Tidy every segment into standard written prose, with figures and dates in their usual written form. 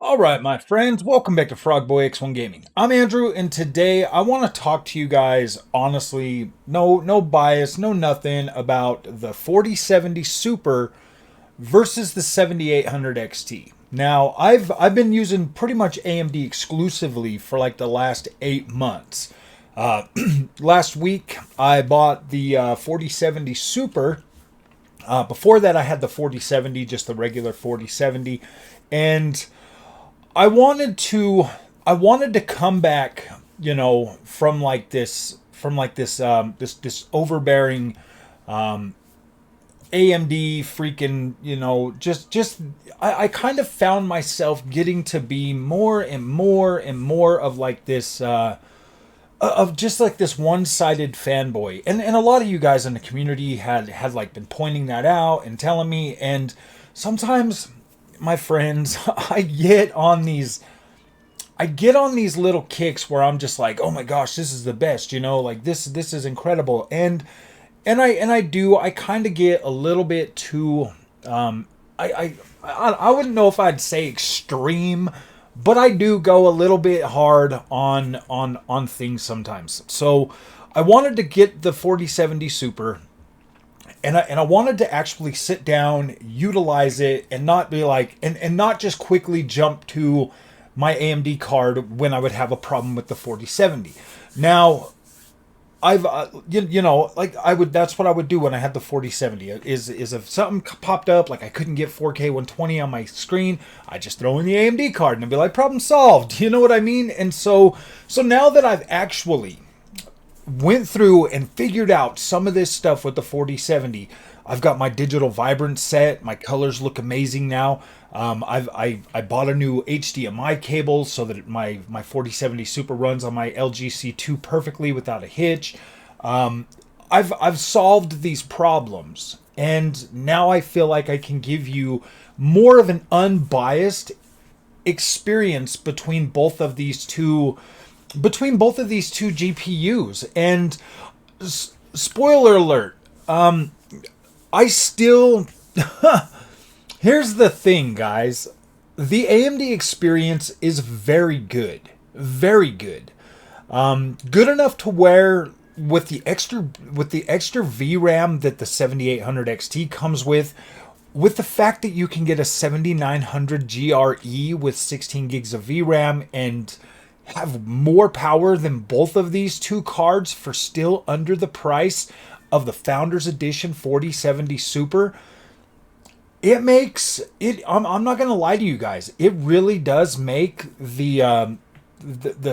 All right, my friends, welcome back to Frogboy X1 Gaming. I'm Andrew, and today I want to talk to you guys honestly, no bias, no nothing about the 4070 Super versus the 7800 XT. Now, I've been using pretty much AMD exclusively for like the last 8 months. Uh, Last week I bought the 4070 Super. Before that, I had the 4070, just the regular 4070, and I wanted to I wanted to come back, from this overbearing AMD freaking, I kind of found myself getting to be more and more and more of like this of just like this one-sided fanboy. And a lot of you guys in the community had like been pointing that out and telling me, and sometimes my friends, I get on these little kicks where I'm just like, oh my gosh, this is the best, like this is incredible. And I kind of get a little bit too I wouldn't know if I'd say extreme, but I do go a little bit hard on things sometimes. So I wanted to get the 4070 Super, and I wanted to actually sit down, utilize it, and not be like, and not just quickly jump to my AMD card when I would have a problem with the 4070. Now, I've like I would, that's what I would do when I had the 4070 is if something popped up, like I couldn't get 4K 120 on my screen, I just throw in the AMD card and I'd be like, problem solved. You know what I mean? And so now that I've actually went through and figured out some of this stuff with the 4070. I've got my digital vibrance set. My colors look amazing now. I bought a new HDMI cable so that my 4070 Super runs on my LG C2 perfectly without a hitch. I've solved these problems, and now I feel like I can give you more of an unbiased experience between both of these two GPUs. And spoiler alert, I still here's the thing, guys. The AMD experience is very good. Very good. Good enough to where with the extra VRAM that the 7800 XT comes with the fact that you can get a 7900 GRE with 16 gigs of VRAM and have more power than both of these two cards for still under the price of the Founders Edition 4070 Super, it makes it. I'm not gonna lie to you guys. It really does make the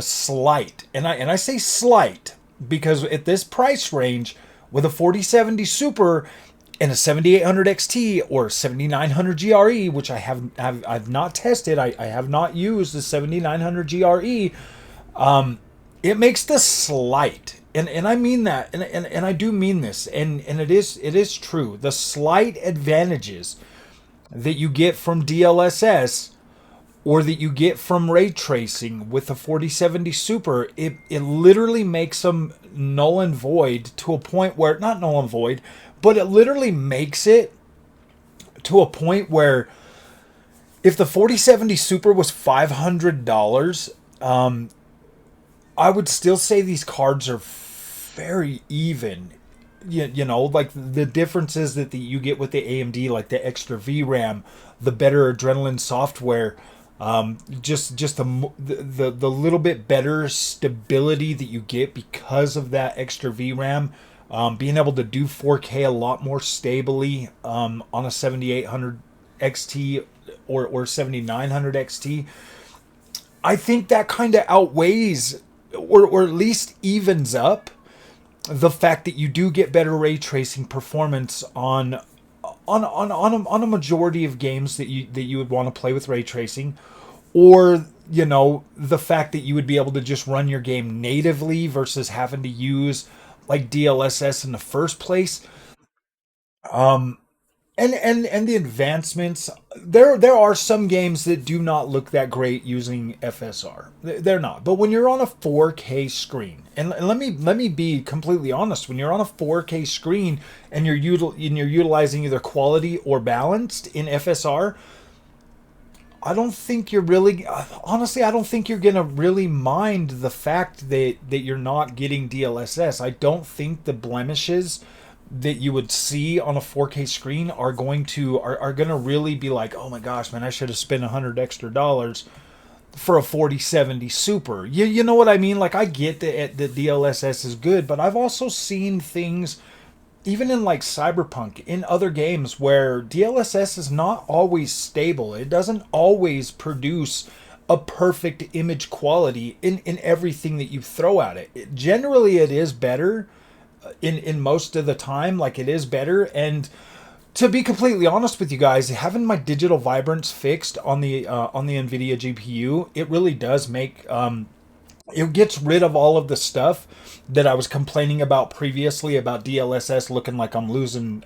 slight, and I say slight because at this price range with a 4070 Super and a 7800 XT or 7900 GRE, which I've not tested. I have not used the 7900 GRE. It makes the slight, and I mean that, and I do mean this, and it is true. The slight advantages that you get from DLSS or that you get from ray tracing with the 4070 Super, it literally makes them null and void to a point where, not null and void, but it literally makes it to a point where if the 4070 Super was $500, I would still say these cards are very even. Like the differences that you get with the AMD, like the extra VRAM, the better Adrenaline software, just the little bit better stability that you get because of that extra VRAM, being able to do 4K a lot more stably on a 7800 XT or 7900 XT. I think that kind of outweighs or at least evens up the fact that you do get better ray tracing performance on a majority of games that you would want to play with ray tracing, or the fact that you would be able to just run your game natively versus having to use like DLSS in the first place. Um, and the advancements, there are some games that do not look that great using FSR. They're not. But when you're on a 4K screen, and let me be completely honest, when you're on a 4K screen and you're utilizing either quality or balanced in FSR, I don't think you're really, honestly, I don't think you're gonna really mind the fact that you're not getting DLSS. I don't think the blemishes that you would see on a 4K screen are gonna really be like, oh my gosh, man, I should have spent $100 extra for a 4070 Super. You know what I mean? Like, I get that the DLSS is good, but I've also seen things, even in like Cyberpunk, in other games, where DLSS is not always stable. It doesn't always produce a perfect image quality in everything that you throw at it. Generally, it is better in most of the time. Like, it is better. And to be completely honest with you guys, having my digital vibrance fixed on the Nvidia GPU, it really does make it gets rid of all of the stuff that I was complaining about previously about DLSS looking like I'm losing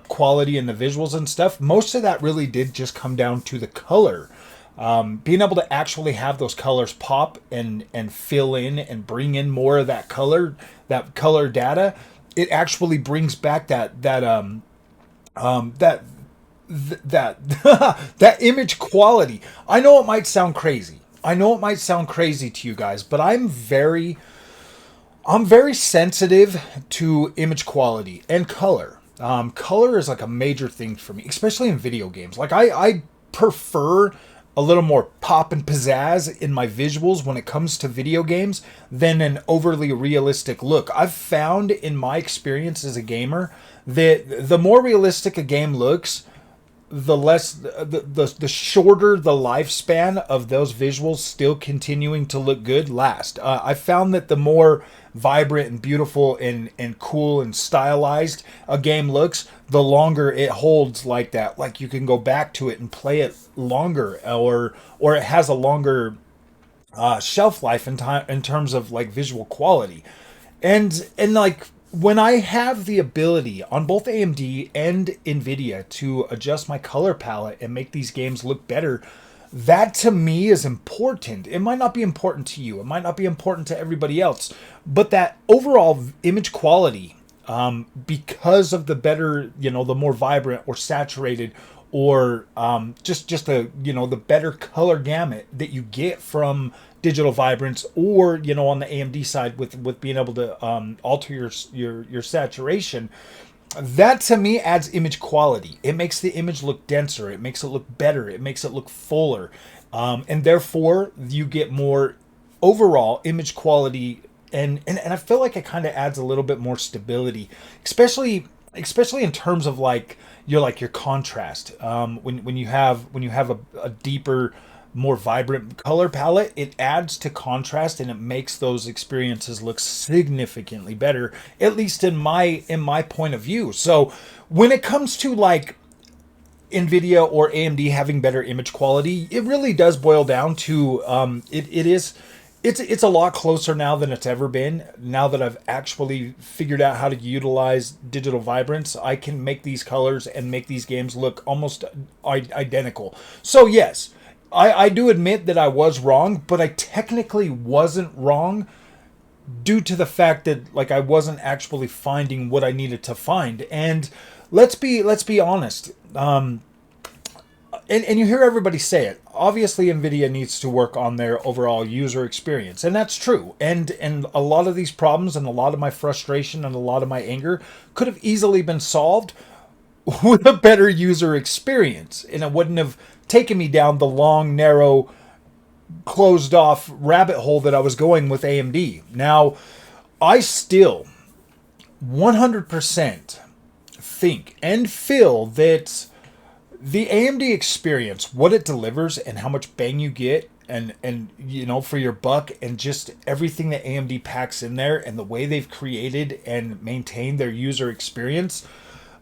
quality in the visuals and stuff. Most of that really did just come down to the color. Being able to actually have those colors pop and fill in and bring in more of that color data, it actually brings back that that image quality. I know it might sound crazy. To you guys, but I'm very sensitive to image quality and color. Color is like a major thing for me, especially in video games. Like, I prefer a little more pop and pizzazz in my visuals when it comes to video games than an overly realistic look. I've found in my experience as a gamer that the more realistic a game looks, the less the shorter the lifespan of those visuals still continuing to look good last. I found that the more vibrant and beautiful and cool and stylized a game looks, the longer it holds like that. Like, you can go back to it and play it longer, or it has a longer shelf life in terms of like visual quality. And like, when I have the ability on both AMD and Nvidia to adjust my color palette and make these games look better, that to me is important. It might not be important to you, it might not be important to everybody else, but that overall image quality, because of the better, the more vibrant or saturated, or just the the better color gamut that you get from digital vibrance, or on the AMD side with being able to alter your saturation, that to me adds image quality. It makes the image look denser, it makes it look better, it makes it look fuller, and therefore you get more overall image quality, and I feel like it kind of adds a little bit more stability, especially in terms of like your contrast. When you have a deeper, more vibrant color palette, it adds to contrast and it makes those experiences look significantly better, at least in my point of view. So when it comes to like Nvidia or AMD having better image quality, it really does boil down to it's a lot closer now than it's ever been. Now that I've actually figured out how to utilize digital vibrance, I can make these colors and make these games look almost identical. So yes, I do admit that I was wrong, but I technically wasn't wrong due to the fact that like I wasn't actually finding what I needed to find. And let's be honest. And you hear everybody say it. Obviously, Nvidia needs to work on their overall user experience, and that's true. And a lot of these problems and a lot of my frustration and a lot of my anger could have easily been solved with a better user experience, and it wouldn't have taken me down the long, narrow, closed off rabbit hole that I was going with AMD. Now, I still 100% think and feel that the AMD experience, what it delivers and how much bang you get and for your buck, and just everything that AMD packs in there and the way they've created and maintained their user experience,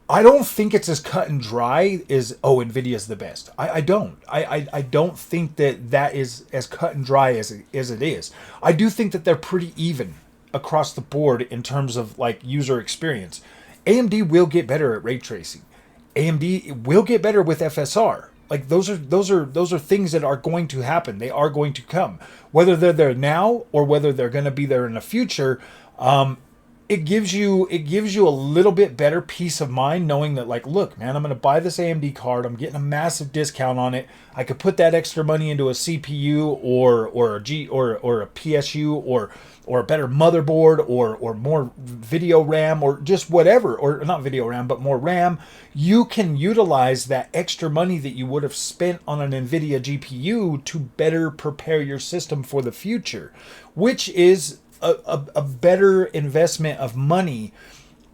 I don't think it's as cut and dry as, Nvidia's the best. I don't. I don't think that is as cut and dry as it is. I do think that they're pretty even across the board in terms of like user experience. AMD will get better at ray tracing. AMD will get better with FSR. Like, those are things that are going to happen. They are going to come. Whether they're there now or whether they're going to be there in the future, it gives you a little bit better peace of mind knowing that, like, look, man, I'm going to buy this AMD card. I'm getting a massive discount on it. I could put that extra money into a CPU or a PSU or a better motherboard or more video RAM or just whatever, or not video RAM but more RAM. You can utilize that extra money that you would have spent on an Nvidia GPU to better prepare your system for the future, which is a better investment of money.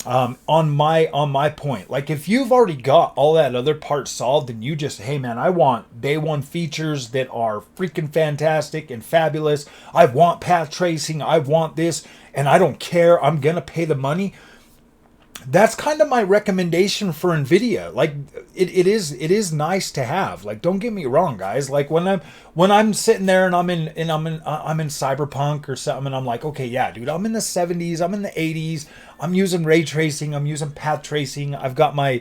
On my point, like, if you've already got all that other part solved and you just, hey man, I want day one features that are freaking fantastic and fabulous, I want path tracing, I want this, and I don't care, I'm gonna pay the money. That's kind of my recommendation for Nvidia. Like, it is nice to have. Like, don't get me wrong, guys. Like, when I'm sitting there and I'm in Cyberpunk or something, and I'm like, okay, yeah, dude, I'm in the 70s, I'm in the 80s, I'm using ray tracing, I'm using path tracing, I've got my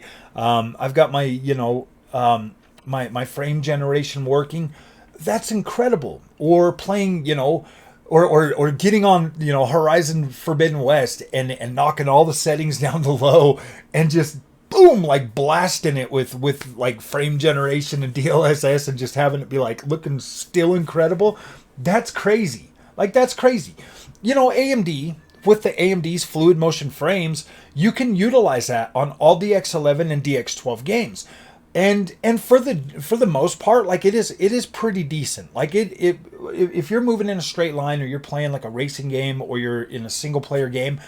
my frame generation working. That's incredible. Or playing, or getting on, Horizon Forbidden West and knocking all the settings down to low and just boom, like blasting it with like frame generation and DLSS and just having it be like looking still incredible. That's crazy. Like, that's crazy. AMD, with the AMD's fluid motion frames, you can utilize that on all DX11 and DX12 games. And for the most part, like, it is pretty decent. Like, if you're moving in a straight line, or you're playing like a racing game, or you're in a single player game,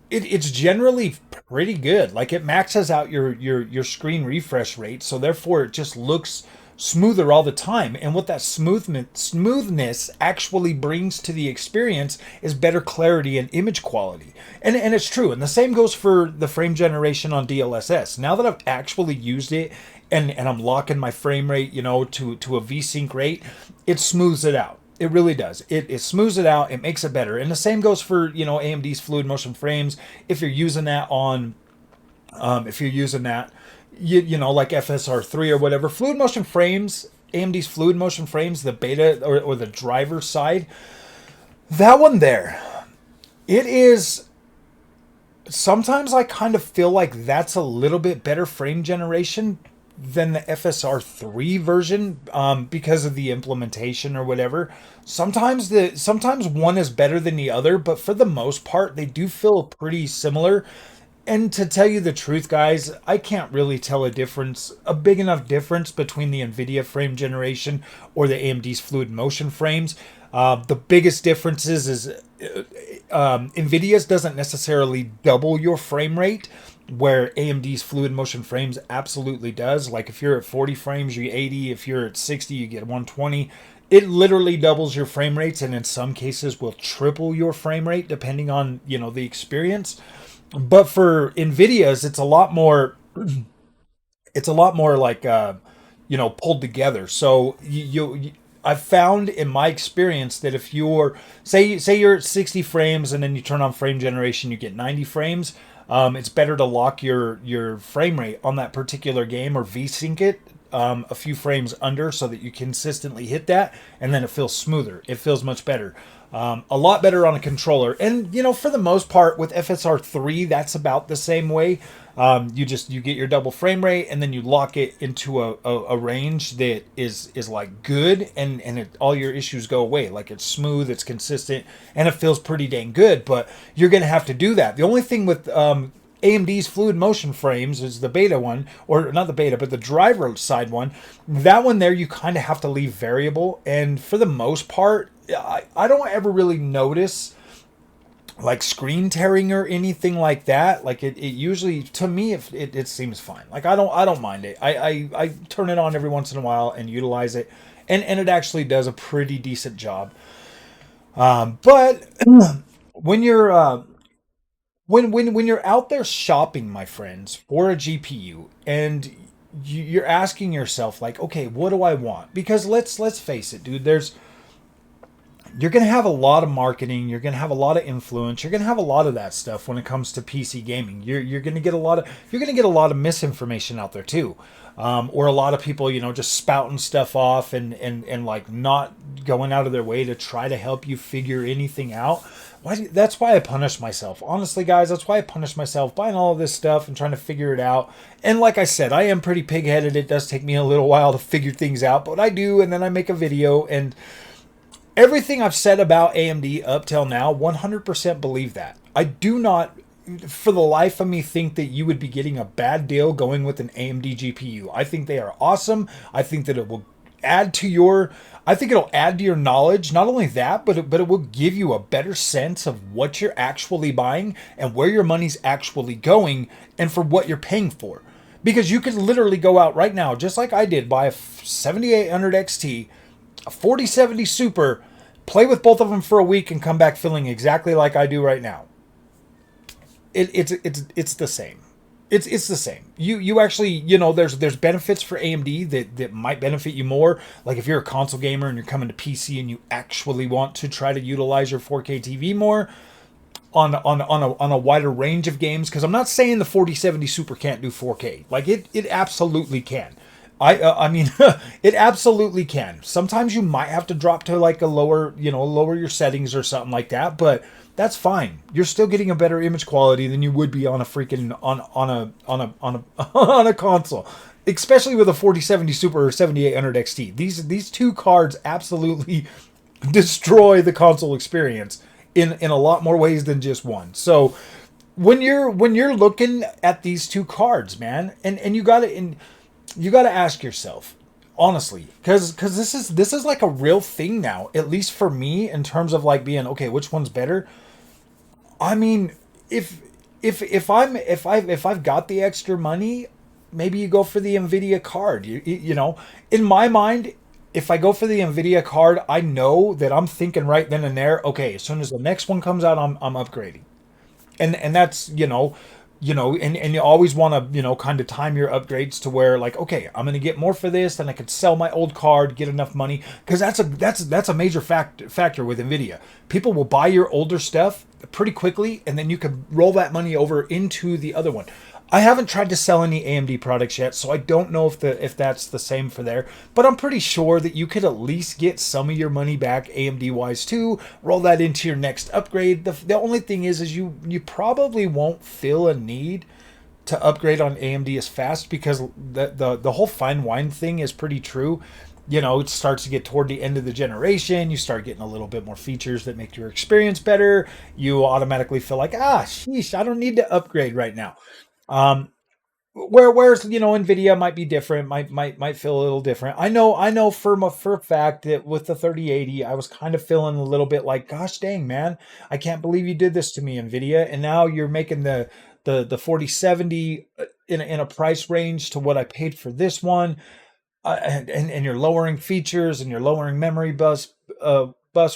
it's generally pretty good. Like, it maxes out your screen refresh rate, so therefore it just looks smoother all the time. And what that smoothness actually brings to the experience is better clarity and image quality. And it's true. And the same goes for the frame generation on DLSS. Now that I've actually used it and I'm locking my frame rate, to a VSync rate, it smooths it out. It really does. It smooths it out. It makes it better. And the same goes for, AMD's fluid motion frames. If you're using that like FSR3 or whatever, fluid motion frames, AMD's fluid motion frames, the beta or the driver side, that one there, it is, sometimes I kind of feel like that's a little bit better frame generation than the FSR3 version, because of the implementation or whatever. Sometimes one is better than the other, but for the most part, they do feel pretty similar. And to tell you the truth, guys, I can't really tell a big enough difference between the Nvidia frame generation or the AMD's fluid motion frames. The biggest differences is Nvidia's doesn't necessarily double your frame rate, where AMD's fluid motion frames absolutely does. Like, if you're at 40 frames, you get 80. If you're at 60, you get 120. It literally doubles your frame rates, and in some cases will triple your frame rate depending on, the experience. But for Nvidia's, it's a lot more like, pulled together. So I've found in my experience that if you're, say you're at 60 frames and then you turn on frame generation, you get 90 frames. It's better to lock your frame rate on that particular game, or VSync it a few frames under, so that you consistently hit that, and then it feels smoother. It feels much better. A lot better on a controller. And, for the most part with FSR3, that's about the same way. You get your double frame rate, and then you lock it into a range that is like good, and all your issues go away. Like, it's smooth, it's consistent, and it feels pretty dang good. But you're going to have to do that. The only thing with AMD's fluid motion frames is the beta one, or not the beta, but the driver side one. That one there, you kind of have to leave variable. And for the most part, I don't ever really notice like screen tearing or anything like that. Like, it usually, to me, it seems fine. Like, I don't mind it. I turn it on every once in a while and utilize it, and it actually does a pretty decent job. But when you're when you're out there shopping, my friends, for a GPU, and you're asking yourself, like, okay, what do I want? Because let's face it, dude, you're going to have a lot of marketing, you're going to have a lot of influence, you're going to have a lot of that stuff when it comes to PC gaming. You're going to get a lot of misinformation out there too. or a lot of people, you know, just spouting stuff off and like not going out of their way to try to help you figure anything out. That's why I punish myself. Honestly, guys, that's why I punish myself buying all of this stuff and trying to figure it out. And like I said, I am pretty pig-headed. It does take me a little while to figure things out, but I do, and then I make a video, and everything I've said about AMD up till now, 100% believe that. I do not, for the life of me, think that you would be getting a bad deal going with an AMD GPU. I think they are awesome. I think that it will add to your, I think it'll add to your knowledge. Not only that, but it will give you a better sense of what you're actually buying and where your money's actually going and for what you're paying for. Because you could literally go out right now, just like I did, buy a 7800 XT, a 4070 Super, play with both of them for a week, and come back feeling exactly like I do right now. It's the same. It's the same. You actually, you know, there's benefits for AMD that might benefit you more. Like if you're a console gamer and you're coming to PC and you actually want to try to utilize your 4K TV more on a wider range of games. Because I'm not saying the 4070 Super can't do 4K. Like it absolutely can. I mean, it absolutely can. Sometimes you might have to drop to like a lower, you know, lower your settings or something like that, but that's fine. You're still getting a better image quality than you would be on a freaking on a console, especially with a 4070 Super or 7800 XT. These two cards absolutely destroy the console experience in a lot more ways than just one. So when you're looking at these two cards, man, and you got to ask yourself, honestly, because this is like a real thing now, at least for me, in terms of like being, okay, which one's better? I mean, if I've got the extra money, maybe you go for the Nvidia card. You know, in my mind, if I go for the Nvidia card, I know that I'm thinking right then and there, okay, as soon as the next one comes out, I'm upgrading. And that's, and you always want to, kind of time your upgrades to where like, okay, I'm going to get more for this, then I could sell my old card, get enough money, because that's a major factor with Nvidia. People will buy your older stuff pretty quickly, and then you can roll that money over into the other one. I haven't tried to sell any AMD products yet, so I don't know if that's the same for there, but I'm pretty sure that you could at least get some of your money back AMD wise too. Roll that into your next upgrade. The only thing is you probably won't feel a need to upgrade on AMD as fast, because the whole fine wine thing is pretty true. It starts to get toward the end of the generation. You start getting a little bit more features that make your experience better. You automatically feel like, sheesh, I don't need to upgrade right now. Whereas Nvidia might be different, might feel a little different. I know for a fact that with the 3080, I was kind of feeling a little bit like, gosh dang man, I can't believe you did this to me, Nvidia. And now you're making the 4070 in a price range to what I paid for this one, and you're lowering features and you're lowering memory bus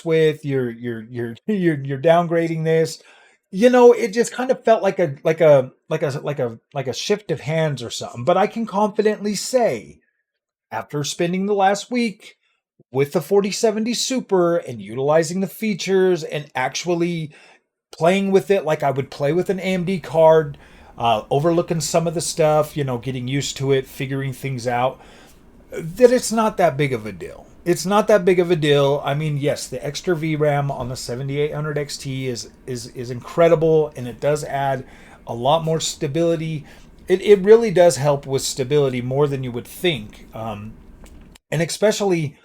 width. You're downgrading this. It just kind of felt like a shift of hands or something. But I can confidently say, after spending the last week with the 4070 Super and utilizing the features and actually playing with it like I would play with an AMD card, overlooking some of the stuff, getting used to it, figuring things out, that it's not that big of a deal. It's not that big of a deal. I mean, yes, the extra VRAM on the 7800 XT is incredible, and it does add a lot more stability. It really does help with stability more than you would think. And especially,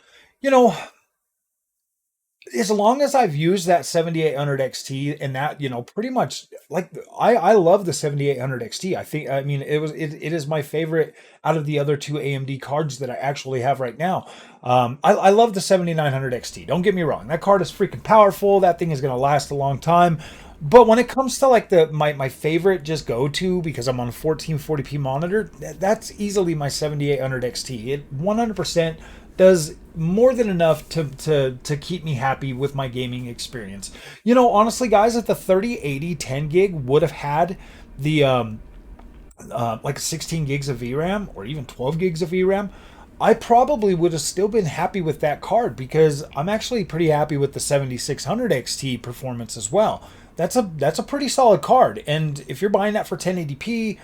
as long as I've used that 7800 XT and that, pretty much like I love the 7800 XT. It is my favorite out of the other two AMD cards that I actually have right now. I love the 7900 XT. Don't get me wrong. That card is freaking powerful. That thing is going to last a long time. But when it comes to like my favorite just go to, because I'm on a 1440p monitor, that's easily my 7800 XT. It 100% does more than enough to keep me happy with my gaming experience. Honestly, guys, if the 3080 10 gig would have had the like 16 gigs of VRAM or even 12 gigs of VRAM, I probably would have still been happy with that card, because I'm actually pretty happy with the 7600 XT performance as well. That's a pretty solid card, and if you're buying that for 1080p,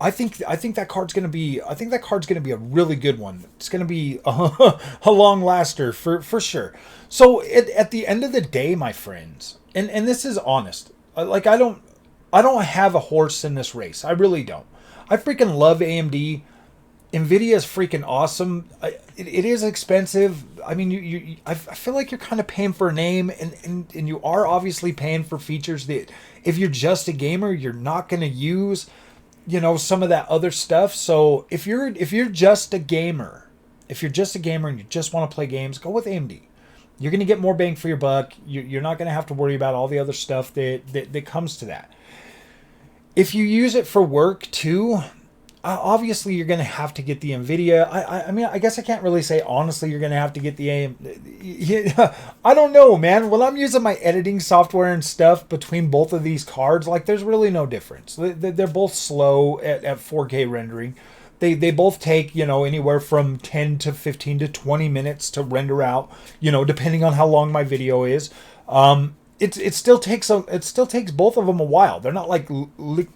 I think that card's gonna be a really good one. It's gonna be a long laster for sure. So at the end of the day, my friends, and this is honest, like I don't have a horse in this race. I really don't. I freaking love AMD. Nvidia is freaking awesome. It is expensive. I mean, I feel like you're kind of paying for a name, and you are obviously paying for features that, if you're just a gamer, you're not going to use, some of that other stuff. So if you're just a gamer, and you just want to play games, go with AMD. You're going to get more bang for your buck. You're not going to have to worry about all the other stuff that comes to that. If you use it for work too, obviously you're going to have to get the Nvidia. I mean, I guess I can't really say honestly you're going to have to get the AM. I don't know, man. When I'm using my editing software and stuff between both of these cards, like, there's really no difference. They're both slow at 4K rendering. They both take, anywhere from 10 to 15 to 20 minutes to render out, depending on how long my video is. It still takes both of them a while. They're not like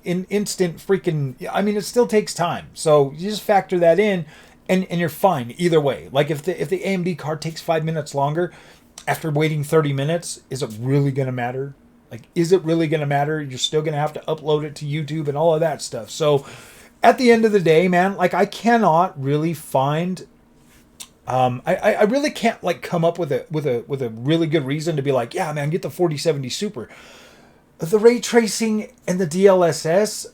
in instant freaking. I mean, it still takes time. So you just factor that in, and you're fine either way. Like, if the AMD card takes 5 minutes longer after waiting 30 minutes, is it really gonna matter? Like, is it really gonna matter? You're still gonna have to upload it to YouTube and all of that stuff. So at the end of the day, man, like, I cannot really find. I really can't, like, come up with a really good reason to be like, yeah, man, get the 4070 Super. The ray tracing and the DLSS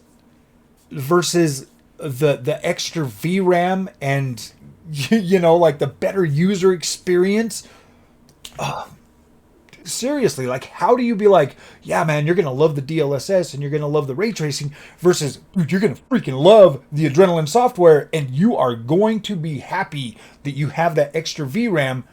versus the extra VRAM and like the better user experience. Seriously, like, how do you be like, yeah, man, you're gonna love the DLSS and you're gonna love the ray tracing versus, dude, you're gonna freaking love the Adrenaline software and you are going to be happy that you have that extra VRAM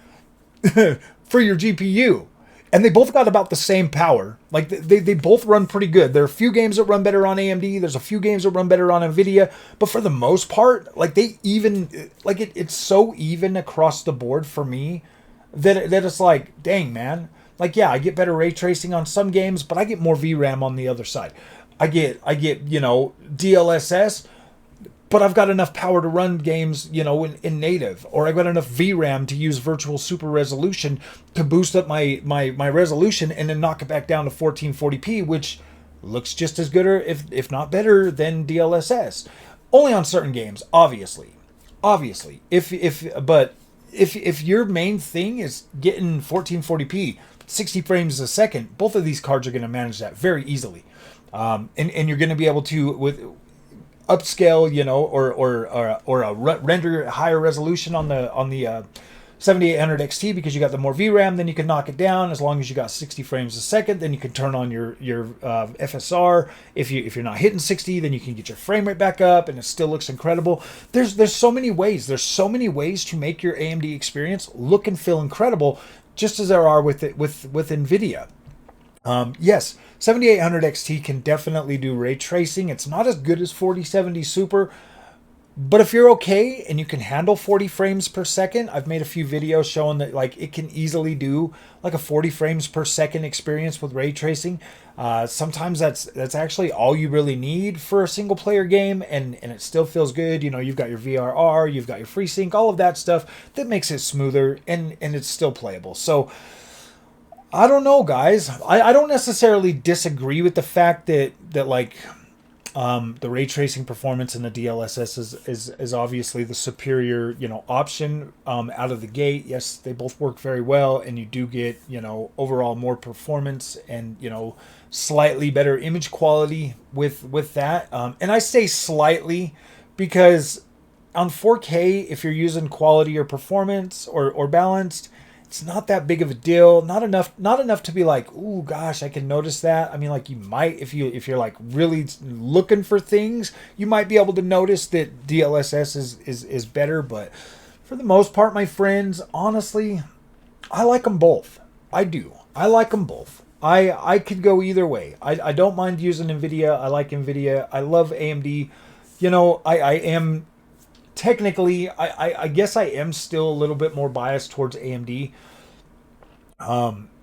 for your GPU. And they both got about the same power. Like, they both run pretty good. There are a few games that run better on AMD. There's a few games that run better on Nvidia. But for the most part, like, it's so even across the board for me that it's like, dang, man. Like, yeah, I get better ray tracing on some games, but I get more VRAM on the other side. I get DLSS, but I've got enough power to run games, in native, or I've got enough VRAM to use virtual super resolution to boost up my resolution and then knock it back down to 1440p, which looks just as good, or if not better, than DLSS. Only on certain games, obviously. If your main thing is getting 1440p, 60 frames a second, both of these cards are going to manage that very easily. And you're going to be able to, with upscale, render higher resolution on the 7800 XT, because you got the more VRAM, then you can knock it down. As long as you got 60 frames a second, then you can turn on your FSR. If you're not hitting 60, then you can get your frame rate back up, and it still looks incredible. There's so many ways. There's so many ways to make your AMD experience look and feel incredible, just as there are with Nvidia. Yes, 7800 XT can definitely do ray tracing. It's not as good as 4070 Super, but if you're okay and you can handle 40 frames per second, I've made a few videos showing that, like, it can easily do like a 40 frames per second experience with ray tracing. Sometimes that's actually all you really need for a single player game, and it still feels good. You've got your VRR, you've got your FreeSync, all of that stuff that makes it smoother, and it's still playable. So I don't know, guys. I don't necessarily disagree with the fact that like, the ray tracing performance in the DLSS is obviously the superior, option out of the gate. Yes, they both work very well, and you do get, overall more performance and, slightly better image quality with that. And I say slightly because on 4K, if you're using quality or performance or balanced, it's not that big of a deal. Not enough to be like, ooh, gosh, I can notice that. I mean, like, you might, if you're like really looking for things, you might be able to notice that DLSS is better. But for the most part, my friends, honestly, I like them both. I do. I like them both. I could go either way. I don't mind using Nvidia. I like Nvidia. I love AMD. I am technically, I guess I am still a little bit more biased towards AMD.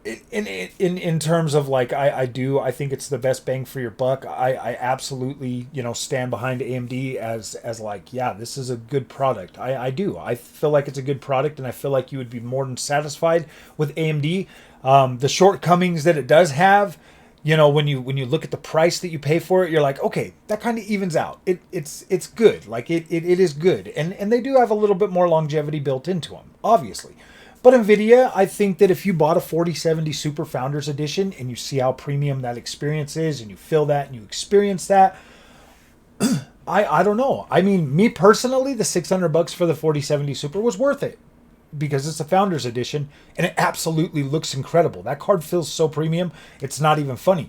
in terms of like I think it's the best bang for your buck. I absolutely, you know, stand behind AMD as like, yeah, this is a good product. I do. I feel like it's a good product, and I feel like you would be more than satisfied with AMD. The shortcomings that it does have, you know, when you look at the price that you pay for it, you're like, okay, that kind of evens out. It's good. Like it is good, and they do have a little bit more longevity built into them, obviously. But Nvidia, I think that if you bought a 4070 Super Founders Edition and you see how premium that experience is, and you feel that and you experience that, I don't know. I mean, me personally, the $600 for the 4070 Super was worth it because it's a Founders Edition and it absolutely looks incredible. That card feels so premium, it's not even funny.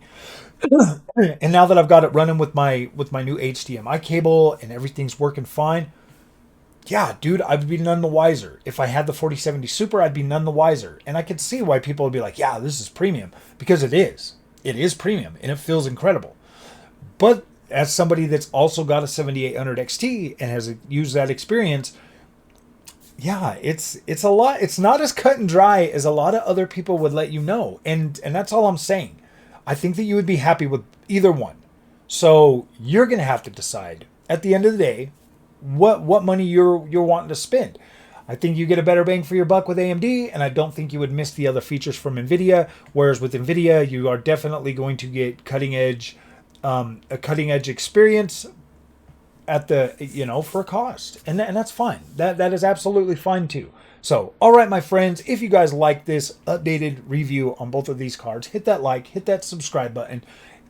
And now that I've got it running with my new HDMI cable and everything's working fine, yeah, dude, I'd be none the wiser. If I had the 4070 Super, I'd be none the wiser. And I could see why people would be like, yeah, this is premium. Because it is. It is premium, and it feels incredible. But as somebody that's also got a 7800 XT and has used that experience, yeah, it's a lot. It's not as cut and dry as a lot of other people would let you know. And that's all I'm saying. I think that you would be happy with either one. So you're going to have to decide at the end of the day what money you're wanting to spend. I think you get a better bang for your buck with AMD, and I don't think you would miss the other features from Nvidia. Whereas with Nvidia, you are definitely going to get a cutting edge experience at the, you know, for a cost, and that's fine. That is absolutely fine too. So, all right, my friends, if you guys like this updated review on both of these cards, hit that like, hit that subscribe button.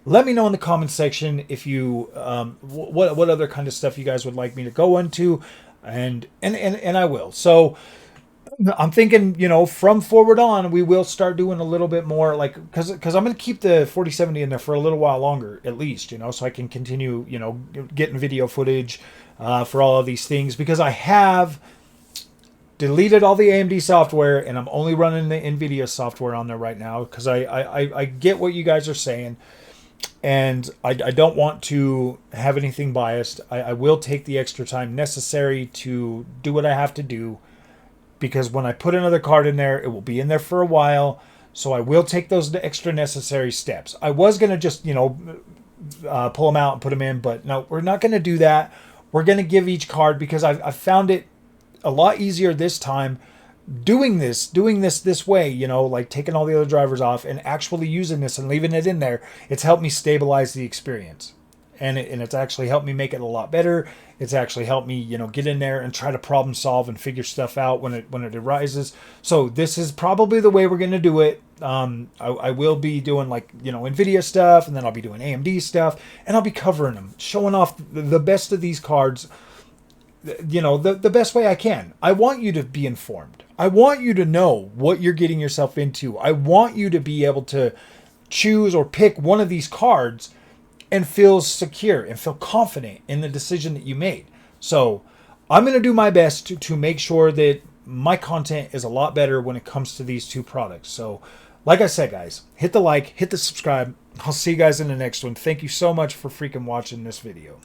Let me know in the comments section if you what other kind of stuff you guys would like me to go into, and I will. So I'm thinking, you know, from forward on, we will start doing a little bit more, like, because I'm going to keep the 4070 in there for a little while longer, at least, you know, so I can continue, you know, getting video footage for all of these things, because I have deleted all the AMD software and I'm only running the Nvidia software on there right now, because I get what you guys are saying. And I don't want to have anything biased. I will take the extra time necessary to do what I have to do, because when I put another card in there, it will be in there for a while. So I will take those extra necessary steps. I was going to just, you know, pull them out and put them in, but no, we're not going to do that. We're going to give each card, because I found it a lot easier this time doing this way, you know, like taking all the other drivers off and actually using this and leaving it in there. It's helped me stabilize the experience, and it's actually helped me make it a lot better. It's actually helped me, you know, get in there and try to problem solve and figure stuff out when it arises. So this is probably the way we're going to do it. I will be doing, like, you know, Nvidia stuff, and then I'll be doing AMD stuff, and I'll be covering them, showing off the best of these cards, you know, the best way I can. I want you to be informed. I want you to know what you're getting yourself into. I want you to be able to choose or pick one of these cards and feel secure and feel confident in the decision that you made. So I'm going to do my best to make sure that my content is a lot better when it comes to these two products. So like I said, guys, hit the like, hit the subscribe. I'll see you guys in the next one. Thank you so much for freaking watching this video.